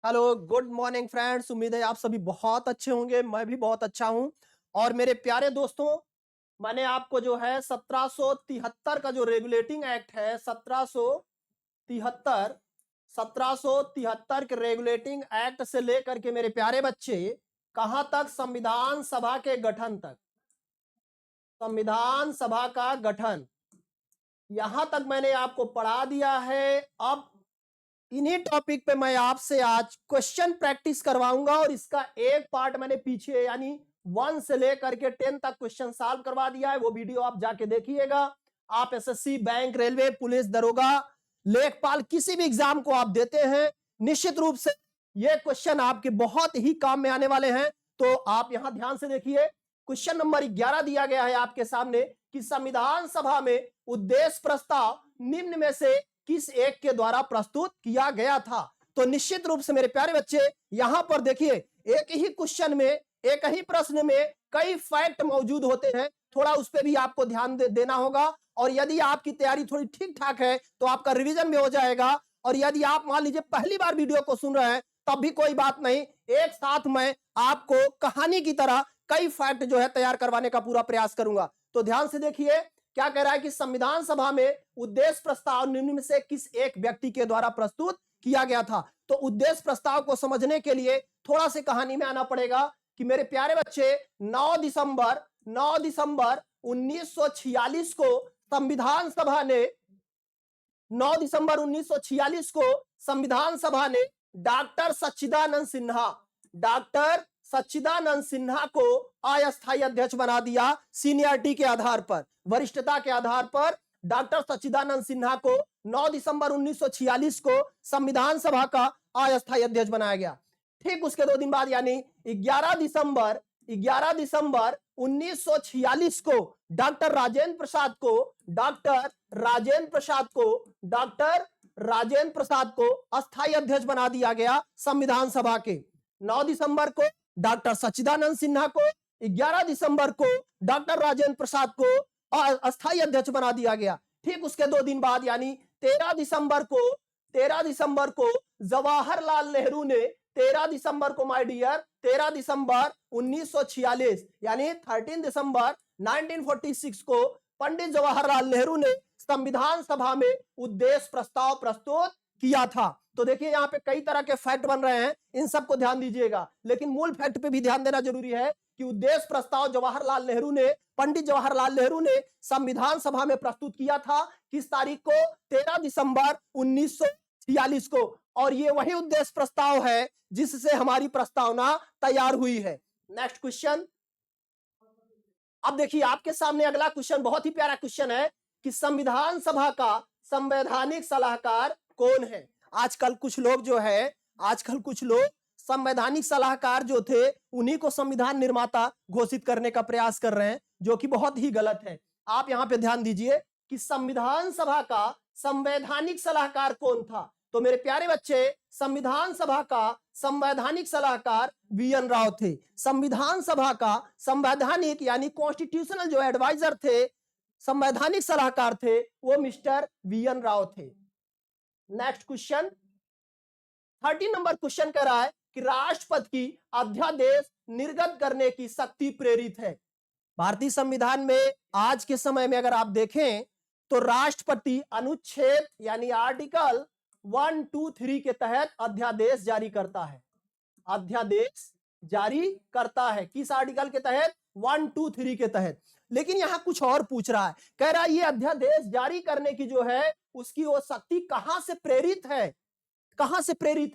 Hello, good morning friends. उम्मीद है आप सभी बहुत अच्छे होंगे। मैं भी बहुत अच्छा हूं। और मेरे प्यारे दोस्तों, मैंने आपको जो है 1773 का जो रेगुलेटिंग एक्ट है 1773 के रेगुलेटिंग एक्ट से लेकर के मेरे प्यारे बच्चे कहां तक, संविधान सभा के गठन तक, संविधान सभा का गठन, यहां तक मैंने आपको पढ़ा दिया है। अब इन्हीं टॉपिक पे मैं आपसे आज क्वेश्चन प्रैक्टिस करवाऊंगा और इसका एक पार्ट मैंने पीछे यानी 1 से लेकर के 10 तक क्वेश्चन सॉल्व करवा दिया है। वो वीडियो आप जाके देखिएगा। आप एसएससी, बैंक, रेलवे, पुलिस, दरोगा, लेखपाल, किसी भी एग्जाम को आप देते हैं, निश्चित रूप से ये क्वेश्चन आपके बहुत ही काम में आने वाले हैं। तो आप यहां ध्यान से देखिए। क्वेश्चन नंबर 11 दिया गया है आपके सामने कि संविधान सभा में उद्देश्य प्रस्ताव निम्न में से किस एक के द्वारा प्रस्तुत किया गया था। तो निश्चित रूप से मेरे प्यारे बच्चे यहां पर देखिए, एक ही क्वेश्चन में, एक ही प्रश्न में कई फैक्ट मौजूद होते हैं। थोड़ा उस पर भी आपको ध्यान देना होगा। और यदि आपकी तैयारी थोड़ी ठीक ठाक है तो आपका रिवीजन भी हो जाएगा। और यदि आप मान लीजिए पहली बार वीडियो को सुन रहे हैं तब भी कोई बात नहीं, एक साथ मैं आपको कहानी की तरह कई फैक्ट जो है तैयार करवाने का पूरा प्रयास करूंगा। तो ध्यान से देखिए, क्या कह रहा है कि संविधान सभा में उद्देश्य प्रस्ताव निम्न में से किस एक व्यक्ति के द्वारा प्रस्तुत किया गया था। तो उद्देश्य प्रस्ताव को समझने के लिए थोड़ा सी कहानी में आना पड़ेगा कि मेरे प्यारे बच्चे 9 दिसंबर 1946 को संविधान सभा ने 9 दिसंबर 1946 को संविधान सभा ने डॉक्टर सच्चिदानंद सिन्हा को अस्थायी अध्यक्ष बना दिया। सीनियरिटी के आधार पर, वरिष्ठता के आधार पर डॉक्टर सच्चिदानंद सिन्हा को 9 दिसंबर 1946 को संविधान सभा का अस्थायी अध्यक्ष बनाया गया। ठीक उसके 2 दिन बाद यानी 11 दिसंबर 1946 को डॉक्टर राजेंद्र प्रसाद को अस्थायी अध्यक्ष बना दिया गया संविधान सभा के। 9 दिसंबर को डॉक्टर सच्चिदानंद सिन्हा को, 11 दिसंबर को डॉक्टर राजेंद्र प्रसाद को अस्थायी अध्यक्ष बना दिया गया। ठीक उसके 2 दिन बाद यानी 13 दिसंबर को जवाहरलाल नेहरू ने 13 दिसंबर को माय डियर 13 दिसंबर 1946 यानी 13 दिसंबर 1946 को पंडित जवाहरलाल नेहरू ने संविधान सभा में उद्देश्य प्रस्ताव प्रस्तुत किया था। तो देखिए यहां पे कई तरह के फैक्ट बन रहे हैं, इन सबको ध्यान दीजिएगा, लेकिन मूल फैक्ट पे भी ध्यान देना जरूरी है कि उद्देश्य प्रस्ताव पंडित जवाहरलाल नेहरू ने संविधान सभा में प्रस्तुत किया था। किस तारीख को? 13 दिसंबर 1946 को। और ये वही उद्देश्य प्रस्ताव है जिससे हमारी प्रस्तावना तैयार हुई है। Next question. अब देखिए आपके सामने अगला क्वेश्चन बहुत ही प्यारा क्वेश्चन है कि संविधान सभा का संवैधानिक सलाहकार कौन है। आजकल कुछ लोग संवैधानिक सलाहकार जो थे उन्हीं को संविधान निर्माता घोषित करने का प्रयास कर रहे हैं, जो कि बहुत ही गलत है। आप यहां पे ध्यान दीजिए कि संविधान सभा का संवैधानिक सलाहकार कौन था। तो मेरे प्यारे बच्चे, संविधान सभा का संवैधानिक सलाहकार वी.एन. राव थे। संविधान सभा का संवैधानिक यानी कॉन्स्टिट्यूशनल जो एडवाइजर थे, संवैधानिक सलाहकार थे, वो मिस्टर वी.एन. राव थे। नेक्स्ट क्वेश्चन, 13 नंबर क्वेश्चन कह रहा है कि राष्ट्रपति की अध्यादेश निर्गत करने की शक्ति प्रेरित है। भारतीय संविधान में आज के समय में अगर आप देखें तो राष्ट्रपति अनुच्छेद यानी आर्टिकल 1, 2, 3 के तहत अध्यादेश जारी करता है। किस आर्टिकल के तहत? 1, 2, 3 के तहत। लेकिन यहां कुछ और पूछ रहा है, कह रहा है ये अध्यादेश जारी करने की जो है उसकी वो शक्ति कहां से प्रेरित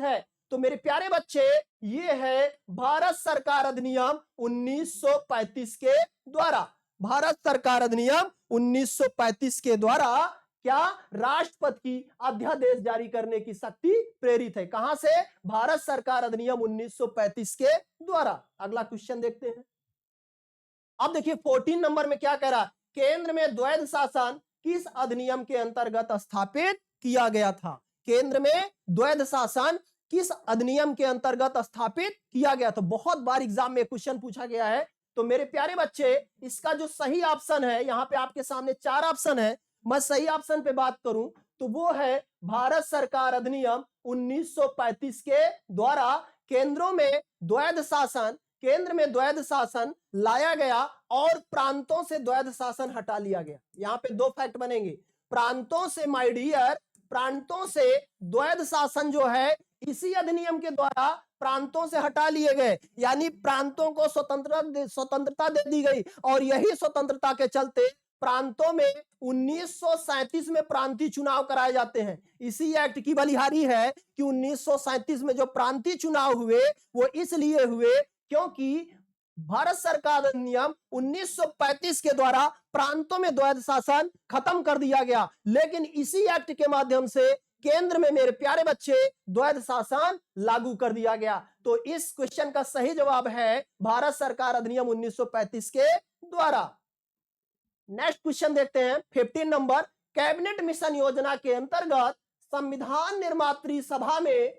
है। तो मेरे प्यारे बच्चे, ये है भारत सरकार अधिनियम 1935 के द्वारा। भारत सरकार अधिनियम 1935 के द्वारा क्या राष्ट्रपति की अध्यादेश जारी करने की शक्ति प्रेरित है। कहां से? भारत सरकार अधिनियम 1935 के द्वारा। अगला क्वेश्चन देखते हैं। अब देखिए 14 नंबर में क्या कह रहा है, केंद्र में द्वैध शासन किस अधिनियम के अंतर्गत स्थापित किया गया था। केंद्र में द्वैध शासन किस अधिनियम के अंतर्गत स्थापित किया गया था। बहुत बार एग्जाम में क्वेश्चन पूछा गया है। तो मेरे प्यारे बच्चे, इसका जो सही ऑप्शन है, यहां पे आपके सामने 4 ऑप्शन है। मैं सही ऑप्शन पे बात करूं तो वो है भारत सरकार अधिनियम 1935 के द्वारा केंद्र में द्वैध शासन लाया गया और प्रांतों से द्वैध शासन हटा लिया गया। यहां पे दो फैक्ट बनेंगे। प्रांतों से माय डियर, प्रांतों से द्वैध शासन जो है इसी अधिनियम के द्वारा प्रांतों से हटा लिए गए, यानी प्रांतों को स्वतंत्रता दे दी गई। और यही स्वतंत्रता के चलते प्रांतों में 1937 में प्रांतीय चुनाव कराए जाते हैं। इसी एक्ट की बलिहारी है कि 1937 में जो प्रांतीय चुनाव हुए वो इसलिए हुए क्योंकि भारत सरकार अधिनियम 1935 के द्वारा प्रांतों में द्वैध शासन खत्म कर दिया गया, लेकिन इसी एक्ट के माध्यम से केंद्र में मेरे प्यारे बच्चे द्वैध शासन लागू कर दिया गया। तो इस क्वेश्चन का सही जवाब है भारत सरकार अधिनियम 1935 के द्वारा। नेक्स्ट क्वेश्चन देखते हैं 15 नंबर। कैबिनेट मिशन योजना के अंतर्गत संविधान निर्मात्री सभा में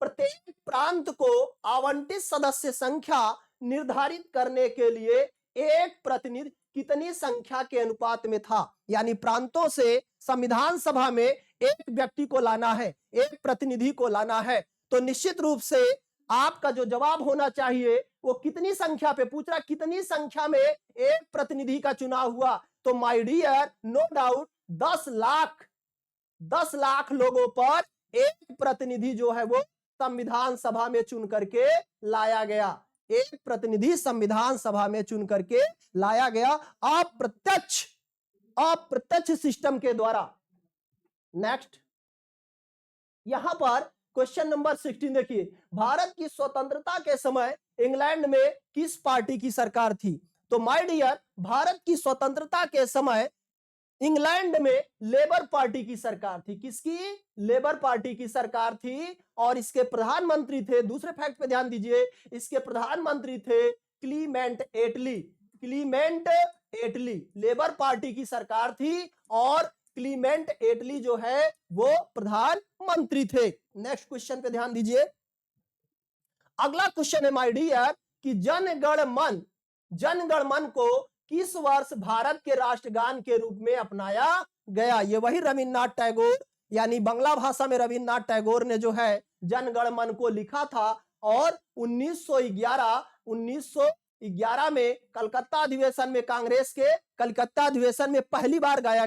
प्रत्येक प्रांत को आवंटित सदस्य संख्या निर्धारित करने के लिए एक प्रतिनिधि कितनी संख्या के अनुपात में था? यानी प्रांतों से संविधान सभा में एक व्यक्ति को लाना है, एक प्रतिनिधि को लाना है, तो निश्चित रूप से आपका जो जवाब होना चाहिए वो कितनी संख्या पे पूछ रहा, कितनी संख्या में एक प्रतिनिधि का चुनाव हुआ? तो my dear, no doubt 10 lakh लोगों पर एक प्रतिनिधि जो है वो संविधान सभा में चुन करके लाया गया। एक प्रतिनिधि संविधान सभा में चुन करके लाया गया अप्रत्यक्ष सिस्टम के द्वारा। नेक्स्ट, यहां पर क्वेश्चन नंबर 16 देखिए। भारत की स्वतंत्रता के समय इंग्लैंड में किस पार्टी की सरकार थी? तो माय डियर, भारत की स्वतंत्रता के समय इंग्लैंड में लेबर पार्टी की सरकार थी। किसकी? लेबर पार्टी की सरकार थी। और इसके प्रधानमंत्री थे, दूसरे फैक्ट पे ध्यान दीजिए, इसके प्रधानमंत्री थे क्लीमेंट एटली। क्लीमेंट एटली लेबर पार्टी की सरकार थी और क्लीमेंट एटली जो है वो प्रधानमंत्री थे। नेक्स्ट क्वेश्चन पे ध्यान दीजिए। अगला क्वेश्चन है माय डियर कि जनगण मन को किस वर्ष भारत के राष्ट्रगान के रूप में अपनाया गया? ये वही रविन्द्रनाथ टैगोर, यानी बांग्ला भाषा में रविन्द्रनाथ टैगोर ने जो है जनगण मन को लिखा था और 1911 में कलकत्ता अधिवेशन में, कांग्रेस के कलकत्ता अधिवेशन में पहली बार गाया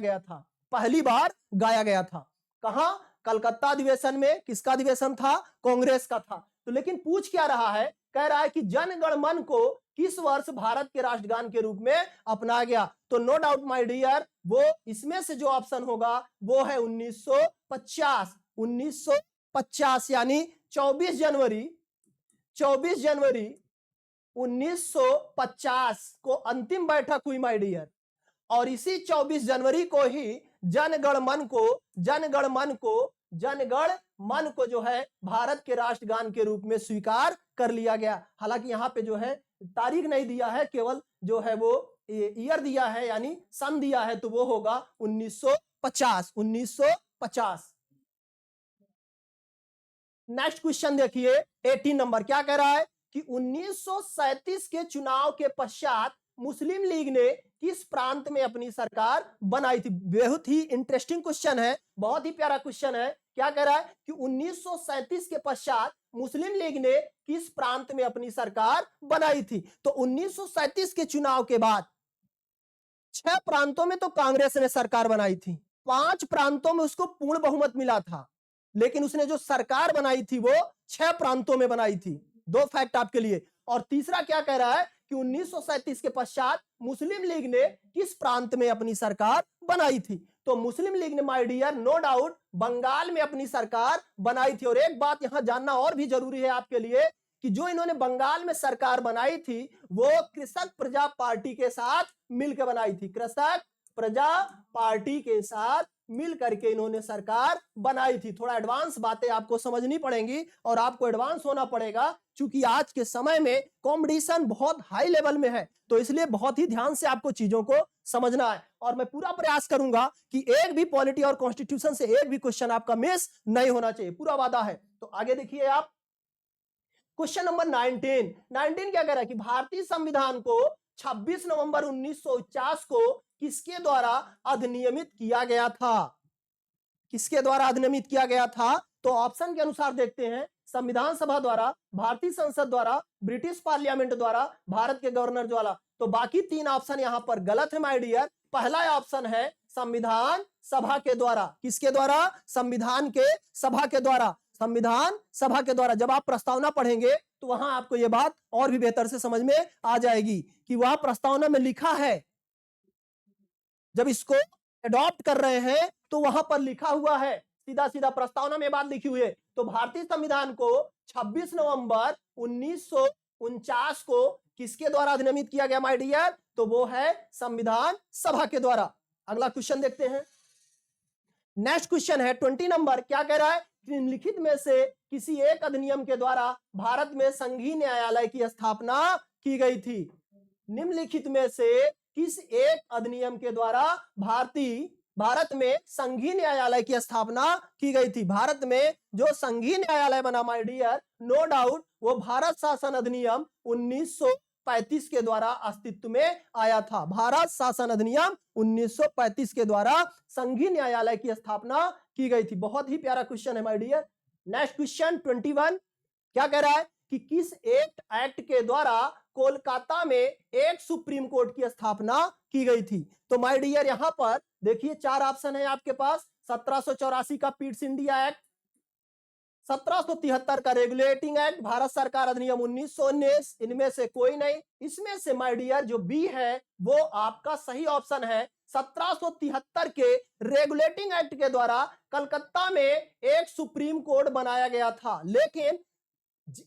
गया था। कहां? कलकत्ता अधिवेशन में। किसका अधिवेशन था? कांग्रेस का था। तो लेकिन पूछ क्या रहा है? कह रहा है कि जनगण मन को किस वर्ष भारत के राष्ट्रगान के रूप में अपनाया गया? तो नो डाउट माय डियर, वो इसमें से जो ऑप्शन होगा वो है 1950। 1950 यानी 24 जनवरी 1950 को अंतिम बैठक हुई माय डियर। और इसी 24 जनवरी को ही जनगण मन को जो है भारत के राष्ट्रगान के रूप में स्वीकार कर लिया गया। हालांकि यहाँ पे जो है तारीख नहीं दिया है, केवल जो है वो ईयर दिया है, यानी सन दिया है, तो वो होगा 1950। नेक्स्ट क्वेश्चन देखिए 18 नंबर। क्या कह रहा है कि 1937 के चुनाव के पश्चात मुस्लिम लीग ने किस प्रांत में अपनी सरकार बनाई थी? बहुत ही इंटरेस्टिंग क्वेश्चन है, बहुत ही प्यारा क्वेश्चन है। क्या कह रहा है कि 1937 के पश्चात मुस्लिम लीग ने किस प्रांत में अपनी सरकार बनाई थी? तो 1937 के चुनाव के बाद 6 प्रांतों में तो कांग्रेस ने सरकार बनाई थी, 5 प्रांतों में उसको पूर्ण बहुमत मिला था, लेकिन उसने जो सरकार बनाई थी वो 6 प्रांतों में बनाई थी। 2 फैक्ट आपके लिए। और तीसरा क्या कह रहा है कि 1937 के पश्चात मुस्लिम लीग ने किस प्रांत में अपनी सरकार बनाई थी? तो मुस्लिम लीग ने my dear no doubt Bengal में अपनी सरकार बनाई थी। और एक बात यहां जानना और भी जरूरी है आपके लिए कि जो इन्होंने बंगाल में सरकार बनाई थी वो कृषक प्रजा पार्टी के साथ मिलकर बनाई थी। कृषक प्रजा पार्टी के साथ मिल करके इन्होंने सरकार बनाई थी। थोड़ा एडवांस बातें आपको समझनी पड़ेंगी और आपको एडवांस होना पड़ेगा, क्योंकि आज के समय में कंपटीशन बहुत हाई लेवल में है, तो इसलिए बहुत ही ध्यान से आपको चीजों को समझना है। और मैं पूरा प्रयास करूंगा कि एक भी पॉलिटी और कॉन्स्टिट्यूशन से एक भी क्वेश्चन आपका मिस नहीं होना चाहिए, पूरा वादा है। तो आगे देखिए आप क्वेश्चन नंबर 19 क्या कह रहा है कि भारतीय संविधान को 26 नवंबर 1949 को किसके द्वारा अधिनियमित किया गया था? किसके द्वारा अधिनियमित किया गया था? तो ऑप्शन के अनुसार देखते हैं, संविधान सभा द्वारा, भारतीय संसद द्वारा, ब्रिटिश पार्लियामेंट द्वारा, भारत के गवर्नर द्वारा। तो बाकी 3 ऑप्शन यहां पर गलत है माय डियर। पहला ऑप्शन है संविधान सभा के द्वारा। किसके द्वारा? संविधान के सभा के द्वारा। संविधान सभा के द्वारा। जब आप प्रस्तावना पढ़ेंगे तो वहां आपको यह बात और भी बेहतर से समझ में आ जाएगी कि वह प्रस्तावना में लिखा है, जब इसको अडॉप्ट कर रहे हैं तो वहां पर लिखा हुआ है, सीधा सीधा प्रस्तावना में बात लिखी हुई है। तो भारतीय संविधान को 26 नवंबर 1949 को किसके द्वारा अधिनियमित किया गया माय डियर? तो वो है संविधान सभा के द्वारा। अगला क्वेश्चन देखते हैं। नेक्स्ट क्वेश्चन है 20 नंबर। क्या कह रहा है? निम्नलिखित में से किसी एक अधिनियम के द्वारा भारत में संघीय न्यायालय की स्थापना की गई थी। निम्नलिखित में से किस एक अधिनियम के द्वारा भारत में संघीय न्यायालय की स्थापना की गई थी? भारत में जो संघीय न्यायालय बना माय डियर, नो डाउट वो भारत शासन अधिनियम 1935 के द्वारा अस्तित्व में आया था। भारत शासन अधिनियम 1935 के द्वारा संघीय न्यायालय की स्थापना की गई थी। बहुत ही प्यारा क्वेश्चन है माय डियर। Next question 21। क्या कह रहा है कि किस एक्ट के द्वारा कोलकाता में एक सुप्रीम कोर्ट की स्थापना की गई थी? तो माय डियर यहां पर देखिए 4 ऑप्शन है आपके पास। 1784 का पीट्स इंडिया एक्ट, 1773 का रेगुलेटिंग एक्ट, भारत सरकार अधिनियम 1919, इनमें से कोई नहीं। इसमें से माय डियर जो बी है वो आपका सही ऑप्शन है। 1773 के रेगुलेटिंग एक्ट के द्वारा कलकत्ता में एक सुप्रीम कोर्ट बनाया गया था। लेकिन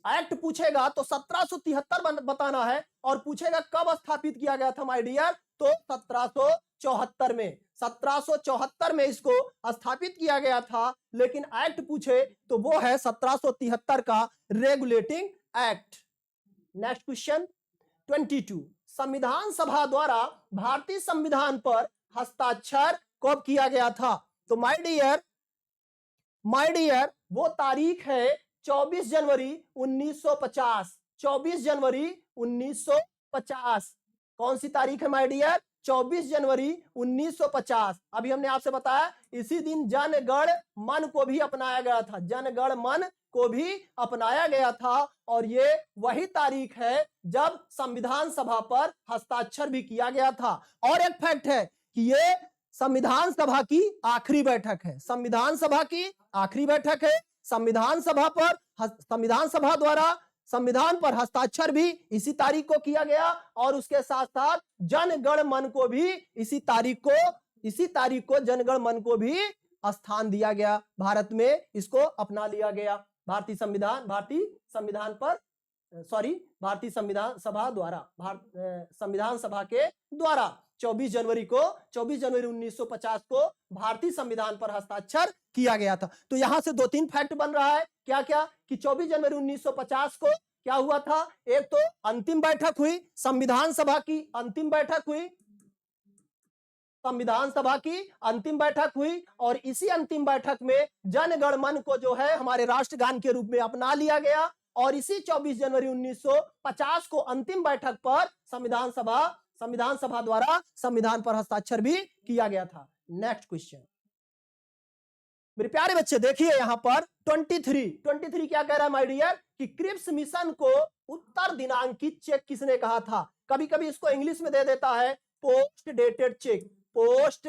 एक्ट पूछेगा तो 1773 बताना है, और पूछेगा कब स्थापित किया गया था माय डियर, तो 1774 में। 1774 में इसको स्थापित किया गया था। लेकिन एक्ट पूछे तो वो है 1773 का रेगुलेटिंग एक्ट। Next question 22। संविधान सभा द्वारा भारतीय संविधान पर हस्ताक्षर कब किया गया था? तो माय डियर वो तारीख है 24 जनवरी 1950। 24 जनवरी 1950 कौन सी तारीख है माय डियर? 24 जनवरी 1950। अभी हमने आपसे बताया इसी दिन जनगण मन को भी अपनाया गया था। जनगण मन को भी अपनाया गया था, और ये वही तारीख है जब संविधान सभा पर हस्ताक्षर भी किया गया था। और एक फैक्ट है कि ये संविधान सभा की आखिरी बैठक है। संविधान सभा की आखिरी बैठक है। संविधान सभा द्वारा संविधान पर हस्ताक्षर भी इसी तारीख को किया गया, और उसके साथ साथ जनगण मन को भी इसी तारीख को जनगण मन को भी स्थान दिया गया। भारत में इसको अपना लिया गया भारतीय संविधान सभा द्वारा, संविधान सभा के द्वारा 24 जनवरी 1950 को भारतीय संविधान पर हस्ताक्षर किया गया था। तो यहां से 2-3 फैक्ट बन रहा है। क्या क्या? कि 24 जनवरी 1950 को क्या हुआ था? एक तो अंतिम बैठक हुई, संविधान सभा की अंतिम बैठक हुई, संविधान सभा की अंतिम बैठक हुई, और इसी अंतिम बैठक में जनगण मन को जो है हमारे राष्ट्रगान के रूप में अपना लिया गया, और इसी 24 जनवरी 1950 को अंतिम बैठक पर संविधान सभा द्वारा संविधान पर हस्ताक्षर भी किया गया था। नेक्स्ट क्वेश्चन मेरे प्यारे बच्चे देखिए यहां पर 23 क्या कह रहा है माय डियर? कि क्रिप्स मिशन को उत्तर दिनांकित चेक किसने कहा था? कभी कभी इसको इंग्लिश में दे देता है post dated cheque. Post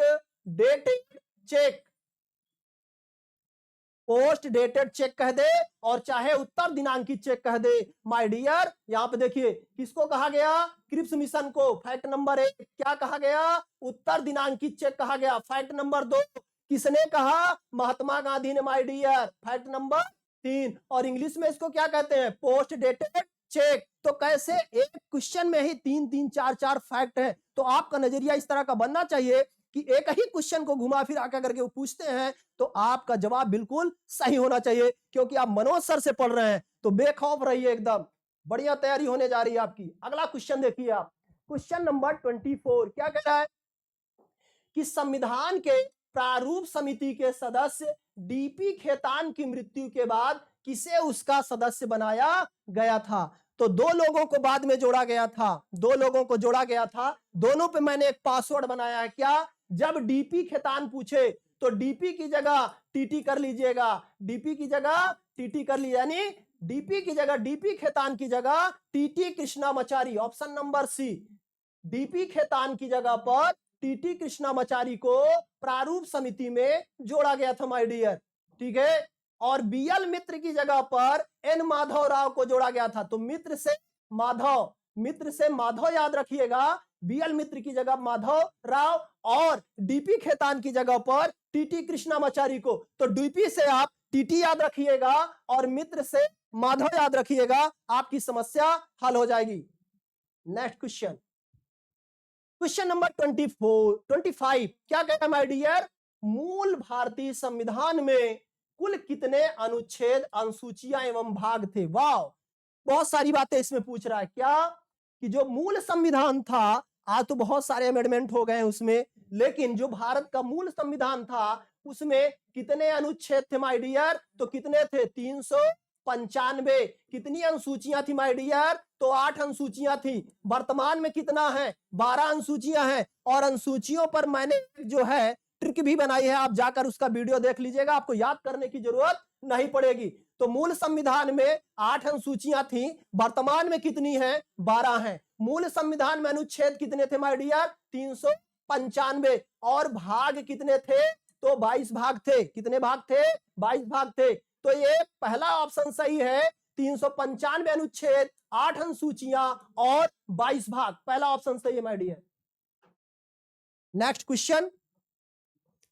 dated cheque कह दे, और चाहे उत्तर दिनांकित चेक कह दे। माय डियर यहां पे देखिए किसको कहा गया? क्रिप्स मिशन को। फैक्ट नंबर 1 क्या कहा गया? उत्तर दिनांकित चेक कहा गया। फैक्ट नंबर 2 किसने कहा? महात्मा गांधी ने माय डियर। फैक्ट नंबर 3, और इंग्लिश में इसको क्या कहते हैं? Post dated cheque. तो कैसे एक क्वेश्चन में ही 3-3, 4-4 फैक्ट है? तो आपका नजरिया इस तरह का बनना चाहिए कि एक ही क्वेश्चन को घुमा फिरा करके वो पूछते हैं तो आपका जवाब बिल्कुल सही होना चाहिए, क्योंकि आप मनोज सर से पढ़ रहे हैं तो बेखौफ रहिए, एकदम बढ़िया तैयारी होने जा रही है आपकी। अगला क्वेश्चन देखिए आप, क्वेश्चन नंबर 24 क्या कह रहा है? कि संविधान के प्रारूप समिति के सदस्य डीपी खेतान की मृत्यु के बाद किसे उसका सदस्य बनाया गया था? तो 2 लोगों को बाद में जोड़ा गया था। 2 लोगों को जोड़ा गया था। दोनों पे मैंने एक पासवर्ड बनाया है। क्या? जब डीपी खेतान पूछे तो डीपी की जगह टीटी कर लीजिएगा, डीपी की जगह टीटी कर लीजिए, यानी डीपी की जगह, डीपी खेतान की जगह TT Krishnamachari, option number C. DP Khetan की जगह पर टीटी कृष्णामाचारी को प्रारूप समिति में जोड़ा गया था माय डियर, ठीक है। और बीएल मित्र की जगह पर एन माधव राव को जोड़ा गया था। तो मित्र से माधव, मित्र से माधव याद रखिएगा, बीएल मित्र की जगह माधव राव, और डीपी खेतान की जगह पर टीटी कृष्णामाचारी को। तो डीपी से आप टीटी याद रखिएगा और मित्र से माधव याद रखिएगा, आपकी समस्या हल हो जाएगी। नेक्स्ट क्वेश्चन, क्वेश्चन नंबर 25 क्या कहता है माय डियर, मूल भारतीय संविधान में कुल कितने अनुच्छेद, अनुसूचियां एवं भाग थे। वाह, बहुत सारी बातें इसमें पूछ रहा है। क्या कि जो मूल संविधान था, आज तो बहुत सारे अमेंडमेंट हो गए उसमें, लेकिन जो भारत का मूल संविधान था उसमें कितने अनुच्छेद थे माय डियर, तो कितने थे 395। कितनी अनुसूचियां थी माय डियर, तो 8 अनुसूचियां थी। वर्तमान में कितना है, 12 अनुसूचियां हैं। और अनुसूचियों पर मैंने जो है ट्रिक भी बनाई है, आप जाकर उसका वीडियो देख लीजिएगा, आपको याद करने की जरूरत नहीं पड़ेगी। तो मूल संविधान में 8 अनुसूचियां थी, वर्तमान में कितनी है, 12 हैं। मूल संविधान में अनुच्छेद कितने थे माय डियर, 395। और भाग कितने थे, तो 22 भाग थे। कितने भाग थे, 22 भाग थे। तो ये पहला ऑप्शन सही है, 395 अनुच्छेद, 8 अनुसूचियां और 22 भाग, पहला ऑप्शन सही है माय डियर। नेक्स्ट क्वेश्चन,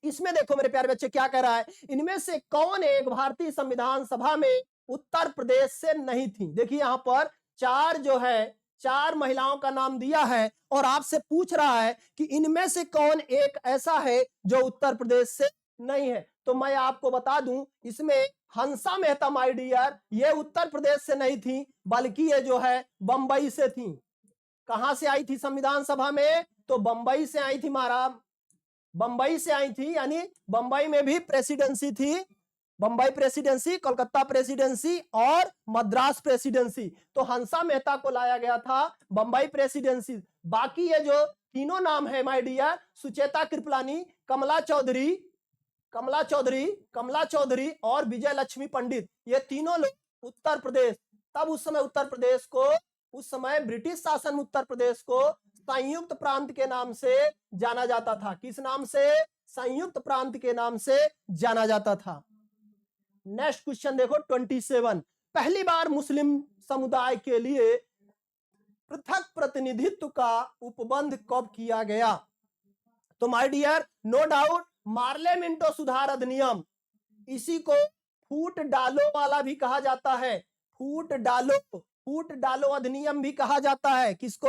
इसमें देखो मेरे प्यारे बच्चे क्या कह रहा है, इनमें से कौन एक भारतीय संविधान सभा में उत्तर प्रदेश से नहीं थी। देखिए यहां पर 4 जो है, 4 महिलाओं का नाम दिया है और आपसे पूछ रहा है कि इनमें से कौन एक ऐसा है जो उत्तर प्रदेश से नहीं है। तो मैं आपको बता दूं, इसमें हंसा मेहता माय डियर, ये उत्तर प्रदेश से नहीं थी, बल्कि ये जो है बंबई से थी। कहां से आई थी संविधान सभा में, तो बंबई से आई थी महाराज, बंबई से आई थी। यानी बंबई में भी प्रेसिडेंसी थी, बंबई प्रेसिडेंसी, कोलकाता प्रेसिडेंसी और मद्रास प्रेसिडेंसी। तो हंसा मेहता को लाया गया था बंबई प्रेसिडेंसी। बाकी ये जो तीनों नाम है माय डियर, सुचेता कृपलानी, कमला चौधरी, कमला चौधरी और विजय लक्ष्मी पंडित, ये तीनों लोग उत्तर प्रदेश, तब उस समय उत्तर प्रदेश को, उस समय ब्रिटिश शासन में उत्तर प्रदेश को संयुक्त प्रांत के नाम से जाना जाता था। किस नाम से, संयुक्त प्रांत के नाम से जाना जाता था। नेक्स्ट क्वेश्चन देखो 27, पहली बार मुस्लिम समुदाय के लिए पृथक प्रतिनिधित्व का उपबंध कब किया गया। तो my dear, no doubt Morley Minto सुधार अधिनियम, इसी को फूट डालो वाला भी कहा जाता है, फूट डालो अधिनियम भी कहा जाता है। किसको,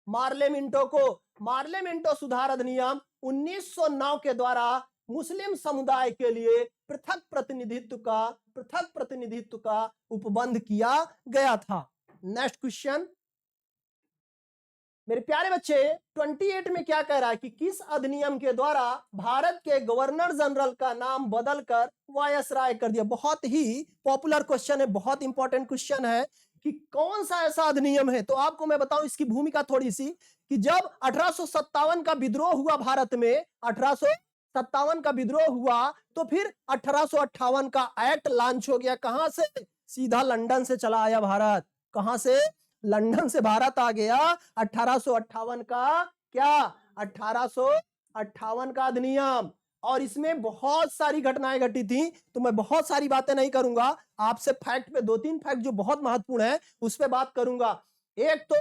मार्ले मिंटो को। मार्ले मिंटो सुधार अधिनियम 1909 के द्वारा मुस्लिम समुदाय के लिए पृथक प्रतिनिधित्व का उपबंध किया गया था। नेक्स्ट क्वेश्चन मेरे प्यारे बच्चे 28 में क्या कह रहा है कि किस अधिनियम के द्वारा भारत के गवर्नर जनरल का नाम बदलकर वायसराय कर दिया। बहुत ही पॉपुलर क्वेश्चन है, बहुत इंपॉर्टेंट क्वेश्चन है कि कौन सा ऐसा अधिनियम है। तो आपको मैं बताऊं इसकी भूमिका थोड़ी सी, कि जब 1857 का विद्रोह हुआ भारत में, 1857 का विद्रोह हुआ, तो फिर 1858 का एक्ट लॉन्च हो गया। कहां से, सीधा लंदन से चला आया भारत। कहां से, लंदन से भारत आ गया 1858 का, क्या 1858 का अधिनियम। और इसमें बहुत सारी घटनाएं घटी थी, तो मैं बहुत सारी बातें नहीं करूंगा, आपसे फैक्ट पे 2-3 फैक्ट जो बहुत महत्वपूर्ण है उस पे बात करूंगा। एक तो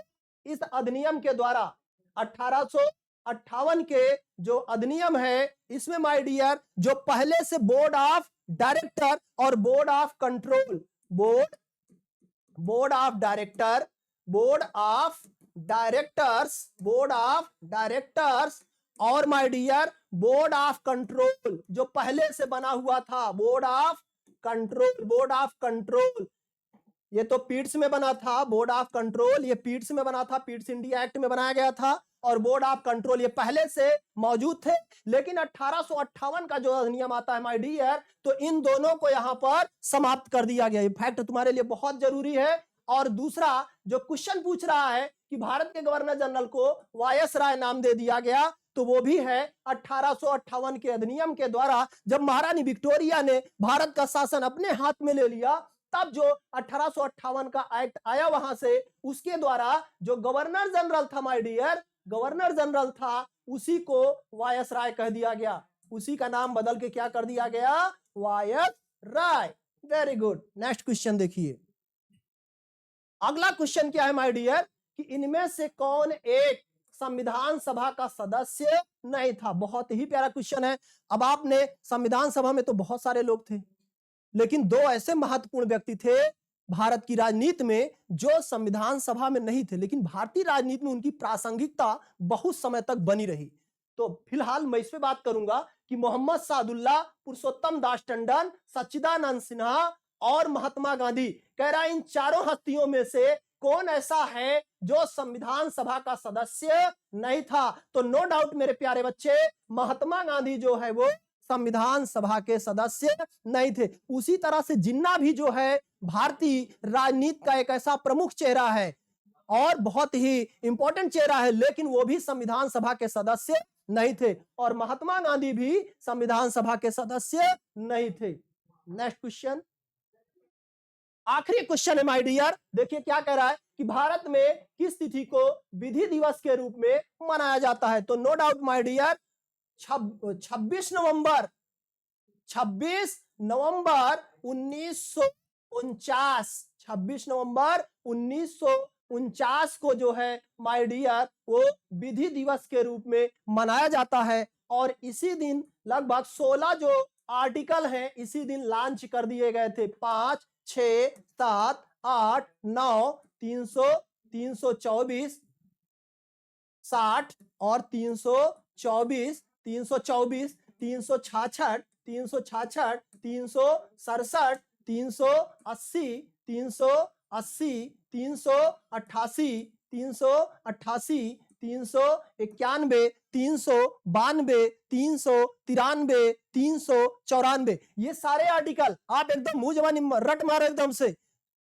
इस अधिनियम के द्वारा 1858 के जो अधिनियम है, इसमें माय डियर जो पहले से बोर्ड ऑफ डायरेक्टर और board of control, board of directors और my dear board of control जो पहले से बना हुआ था, बोर्ड ऑफ कंट्रोल, ये तो पीट्स में बना था। बोर्ड ऑफ कंट्रोल ये पीट्स में बना था, पीट्स इंडिया एक्ट में बनाया गया था। और बोर्ड ऑफ कंट्रोल ये पहले से मौजूद थे, लेकिन 1858 का जो अधिनियम आता है माय डियर, तो इन दोनों को यहां पर समाप्त कर दिया गया। ये फैक्ट तुम्हारे लिए बहुत जरूरी है। और दूसरा जो क्वेश्चन पूछ रहा है कि भारत के गवर्नर जनरल को वायसराय नाम दे दिया गया, तो वो भी है 1858 के अधिनियम के द्वारा, जब महारानी विक्टोरिया ने भारत का शासन अपने हाथ में ले लिया, तब जो 1858 का एक्ट आया वहां से, उसके द्वारा जो गवर्नर जनरल था माय डियर, गवर्नर जनरल था, उसी को वायसराय कह दिया गया। उसी का नाम बदल के क्या कर दिया गया? Viceroy. Very good. Next question देखिए। अगला क्वेश्चन क्या है माय डियर, कि इनमें से कौन एक संविधान सभा का सदस्य नहीं था? बहुत ही प्यारा क्वेश्चन है। अब आपने संविधान सभा में तो बहुत सारे लोग थे, लेकिन दो ऐसे महत्वपूर्ण व्यक्ति थे भारत की राजनीति में जो संविधान सभा में नहीं थे, लेकिन भारतीय राजनीति में उनकी प्रासंगिकता बहुत समय तक बनी रही। तो फिलहाल मैं इस पे बात करूंगा कि मोहम्मद सादुल्लाह, पुरुषोत्तम दास टंडन, सच्चिदानंद सिन्हा और महात्मा गांधी। कह रहा है इन चारों हस्तियों में से कौन ऐसा है जो संविधान सभा का सदस्य नहीं था? तो नो डाउट मेरे प्यारे बच्चे, महात्मा गांधी जो है वो संविधान सभा के सदस्य नहीं थे। उसी तरह से जिन्ना भी जो है भारतीय राजनीति का एक ऐसा प्रमुख चेहरा है और बहुत ही इंपॉर्टेंट चेहरा है, लेकिन वो भी संविधान सभा के सदस्य नहीं थे, और महात्मा गांधी भी संविधान सभा के सदस्य नहीं थे। नेक्स्ट क्वेश्चन, आखिरी क्वेश्चन है माय डियर। देखिए क्या कह रहा है कि भारत में किस तिथि को विधि दिवस के रूप में मनाया जाता है? तो नो डाउट माय डियर, 26 नवंबर 1949, 26 नवंबर 1949 को जो है माय डियर वो विधि दिवस के रूप में मनाया जाता है। और इसी दिन लगभग 16 जो आर्टिकल हैं इसी दिन लॉन्च कर दिए गए थे। 5, 6, 7, 8, 9, 300, 324, 60 और 324, 324, 366, 366, 367, 380, 388, 388, 388, 391, 392, 393, 394, ये सारे आर्टिकल आप एकदम मुंह जबानी रट मारो एकदम से।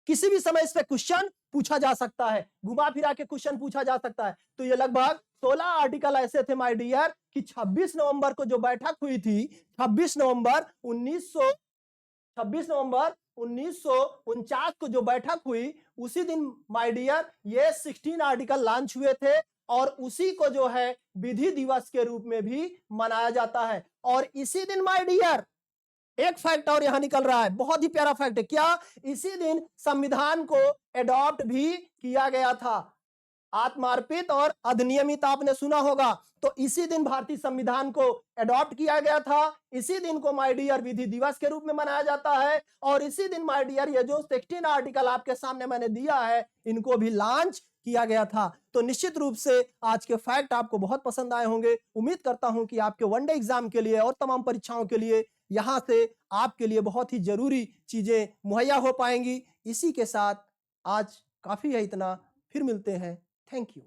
किसी भी समय इस पे क्वेश्चन पूछा जा सकता है, घुमा फिरा के क्वेश्चन पूछा जा सकता है। तो ये लगभग 16 आर्टिकल ऐसे थे माय डियर कि 26 नवंबर को जो बैठक हुई थी, 26 नवंबर 1949 को जो बैठक हुई, उसी दिन माय डियर ये 16 आर्टिकल लॉन्च हुए थे, और उसी को जो है विधि दिवस के रूप में भी मनाया जाता है। और इसी दिन माय डियर एक फैक्ट और यहां निकल रहा है, बहुत ही प्यारा फैक्ट है। क्या? इसी दिन संविधान को एडॉप्ट भी किया गया था। आत्मार्पित और अधिनियमित आपने सुना होगा, तो इसी दिन भारतीय संविधान को एडॉप्ट किया गया था। इसी दिन को माय डियर विधि दिवस के रूप में मनाया जाता है, और इसी दिन माय डियर ये जो 16 आर्टिकल आपके सामने मैंने दिया है इनको भी लॉन्च किया गया था। तो निश्चित रूप से आज के फैक्ट आपको बहुत पसंद आए होंगे। उम्मीद करता हूं कि आपके वनडे एग्जाम के लिए और तमाम परीक्षाओं के लिए यहां से आपके लिए बहुत ही जरूरी चीजें मुहैया हो पाएंगी। इसी के साथ आज काफी है इतना, फिर मिलते हैं। Thank you.